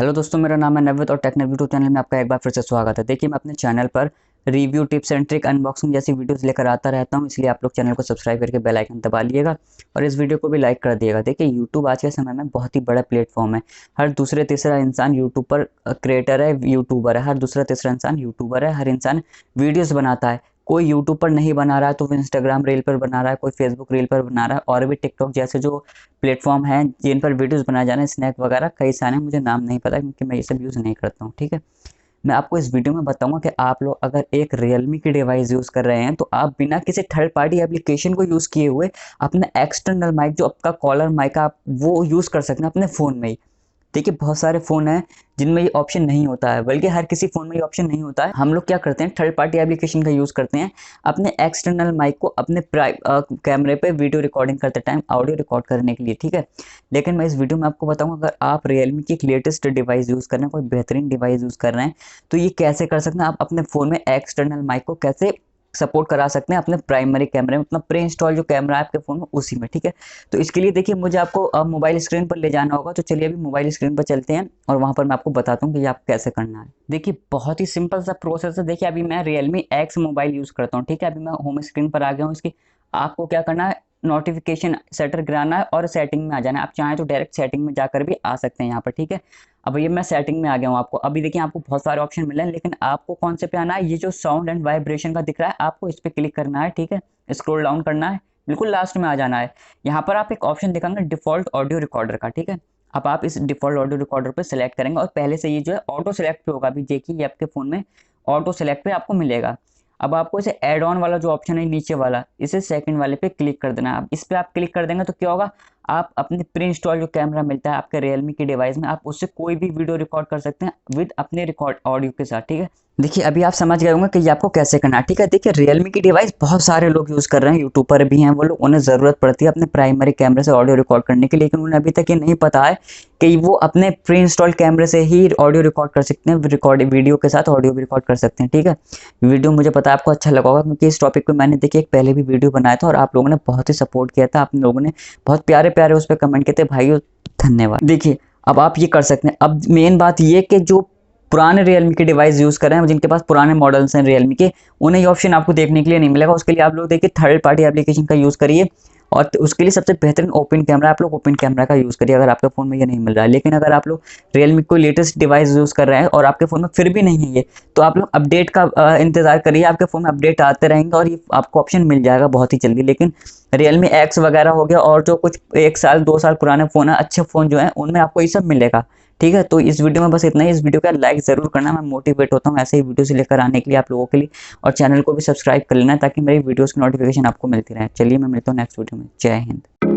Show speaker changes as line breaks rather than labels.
Hello दोस्तों, मेरा नाम है नवनीत और टेक्निक यूट्यूब चैनल में आपका एक बार फिर से स्वागत है। देखिए, मैं अपने चैनल पर review, tips and trick, unboxing जैसी वीडियोस लेकर आता रहता हूं, इसलिए आप लोग चैनल को सब्सक्राइब करके बेल आइकन दबा लिएगा और इस वीडियो को भी लाइक कर दिएगा। देखिए, यूट्यूब आज के समय में बहुत ही बड़ा प्लेटफॉर्म है। हर दूसरे तीसरा इंसान यूट्यूब पर क्रिएटर है, यूट्यूबर है। हर दूसरा तीसरा इंसान यूट्यूबर है। हर इंसान वीडियोज़ बनाता है। कोई यूट्यूब पर नहीं बना रहा है तो वो इंस्टाग्राम रील पर बना रहा है, कोई फेसबुक रील पर बना रहा है, और भी टिकटॉक जैसे जो प्लेटफॉर्म हैं जिन पर वीडियोस बनाए जा रहे हैं, स्नैक वगैरह कई सारे हैं। मुझे नाम नहीं पता क्योंकि मैं ये सब यूज़ नहीं करता हूँ। ठीक है, मैं आपको इस वीडियो में बताऊंगा कि आप लोग अगर एक रियलमी की डिवाइस यूज़ कर रहे हैं तो आप बिना किसी थर्ड पार्टी एप्लीकेशन को यूज़ किए हुए अपने एक्सटर्नल माइक, जो आपका कॉलर माइक, आप वो यूज़ कर सकते हैं अपने फ़ोन में ही। देखिए, बहुत सारे फ़ोन हैं जिनमें ये ऑप्शन नहीं होता है, बल्कि हर किसी फ़ोन में ये ऑप्शन नहीं होता है। हम लोग क्या करते हैं, थर्ड पार्टी एप्लीकेशन का यूज़ करते हैं अपने एक्सटर्नल माइक को अपने कैमरे पे वीडियो रिकॉर्डिंग करते टाइम ऑडियो रिकॉर्ड करने के लिए। ठीक है, लेकिन मैं इस वीडियो में आपको बताऊंगा, अगर आप रियलमी की एक लेटेस्ट डिवाइस यूज़ कर रहे हैं, कोई बेहतरीन डिवाइस यूज़ कर रहे हैं, तो ये कैसे कर सकते हैं। आप अपने फ़ोन में एक्सटर्नल माइक को कैसे सपोर्ट करा सकते हैं अपने प्राइमरी कैमरे में, मतलब प्री इंस्टॉल जो कैमरा है आपके फ़ोन में उसी में। ठीक है, तो इसके लिए देखिए, मुझे आपको अब मोबाइल स्क्रीन पर ले जाना होगा। तो चलिए अभी मोबाइल स्क्रीन पर चलते हैं और वहाँ पर मैं आपको बताता हूँ कि ये आप कैसे करना है। देखिए, बहुत ही सिंपल सा प्रोसेस है। देखिए, अभी मैं रियलमी एक्स मोबाइल यूज़ करता हूँ। ठीक है, अभी मैं होम स्क्रीन पर आ गया हूँ इसकी। आपको क्या करना है, नोटिफिकेशन सेटर गिराना है और सेटिंग में आ जाना है। आप चाहें तो डायरेक्ट सेटिंग में जाकर भी आ सकते हैं यहाँ पर। ठीक है, अब ये मैं सेटिंग में आ गया हूँ। आपको अभी देखिए, आपको बहुत सारे ऑप्शन मिले हैं, लेकिन आपको कौन से पे आना है, ये जो साउंड एंड वाइब्रेशन का दिख रहा है आपको इस पर क्लिक करना है। ठीक है, स्क्रॉल डाउन करना है, बिल्कुल लास्ट में आ जाना है। यहाँ पर आप एक ऑप्शन दिखाएंगे डिफॉल्ट ऑडियो रिकॉर्डर का। ठीक है, अब आप इस डिफॉल्ट ऑडियो रिकॉर्डर पर सेलेक्ट करेंगे और पहले से ये जो है ऑटो सेलेक्ट पे होगा। अभी देखिए, ये आपके फ़ोन में ऑटो सेलेक्ट पे आपको मिलेगा। अब आपको इसे एड ऑन वाला जो ऑप्शन है नीचे वाला, इसे सेकंड वाले पे क्लिक कर देना है। अब इस पे आप क्लिक कर देंगे तो क्या होगा, आप अपने प्री इंस्टॉल जो कैमरा मिलता है आपके रियलमी की डिवाइस में, आप उससे कोई भी वीडियो रिकॉर्ड कर सकते हैं विद अपने रिकॉर्ड ऑडियो के साथ। ठीक है, देखिए अभी आप समझ गए होंगे कि ये आपको कैसे करना है। ठीक है, देखिए रियलमी की डिवाइस बहुत सारे लोग यूज़ कर रहे हैं, यूट्यूबर भी हैं वो लोग, उन्हें ज़रूरत पड़ती है अपने प्राइमरी कैमरे से ऑडियो रिकॉर्ड करने की, लेकिन उन्हें अभी तक ये नहीं पता है कि वो अपने प्री इंस्टॉल कैमरे से ही ऑडियो रिकॉर्ड कर सकते हैं, रिकॉर्ड वीडियो के साथ ऑडियो भी रिकॉर्ड कर सकते हैं। ठीक है, वीडियो मुझे पता है आपको अच्छा लगा होगा, क्योंकि इस टॉपिक पे मैंने देखिए एक पहले भी वीडियो बनाया था और आप लोगों ने बहुत ही सपोर्ट किया था। आप लोगों ने बहुत प्यारे प्यारे उस पर कमेंट किए थे, भाइयों धन्यवाद। देखिए, अब आप ये कर सकते हैं। अब मेन बात ये कि जो पुराने रियलमी के डिवाइस यूज़ कर रहे हैं, जिनके पास पुराने मॉडल्स हैं रियलमी के, उन्हें ये ऑप्शन आपको देखने के लिए नहीं मिलेगा। उसके लिए आप लोग देखिए थर्ड पार्टी एप्लीकेशन का यूज़ करिए, और उसके लिए सबसे बेहतरीन ओपन कैमरा, आप लोग ओपन कैमरा का यूज़ करिए अगर आपके फ़ोन में ये नहीं मिल रहा है। लेकिन अगर आप लोग रियलमी कोई लेटेस्ट डिवाइस यूज़ कर रहे हैं और आपके फ़ोन में फिर भी नहीं है ये, तो आप लोग अपडेट का इंतज़ार करिए। आपके फ़ोन में अपडेट आते रहेंगे और ये आपको ऑप्शन मिल जाएगा बहुत ही जल्दी। लेकिन रियलमी एक्स वगैरह हो गया और जो कुछ 1 साल 2 साल पुराने फ़ोन है, अच्छे फ़ोन जो हैं, उनमें आपको ये सब मिलेगा। ठीक है, तो इस वीडियो में बस इतना ही। इस वीडियो का लाइक ज़रूर करना, मैं मोटिवेट होता हूँ ऐसे ही वीडियोस लेकर आने के लिए आप लोगों के लिए। और चैनल को भी सब्सक्राइब कर लेना ताकि मेरी वीडियोस की नोटिफिकेशन आपको मिलती रहे। चलिए, मैं मिलता हूँ नेक्स्ट वीडियो में। जय हिंद।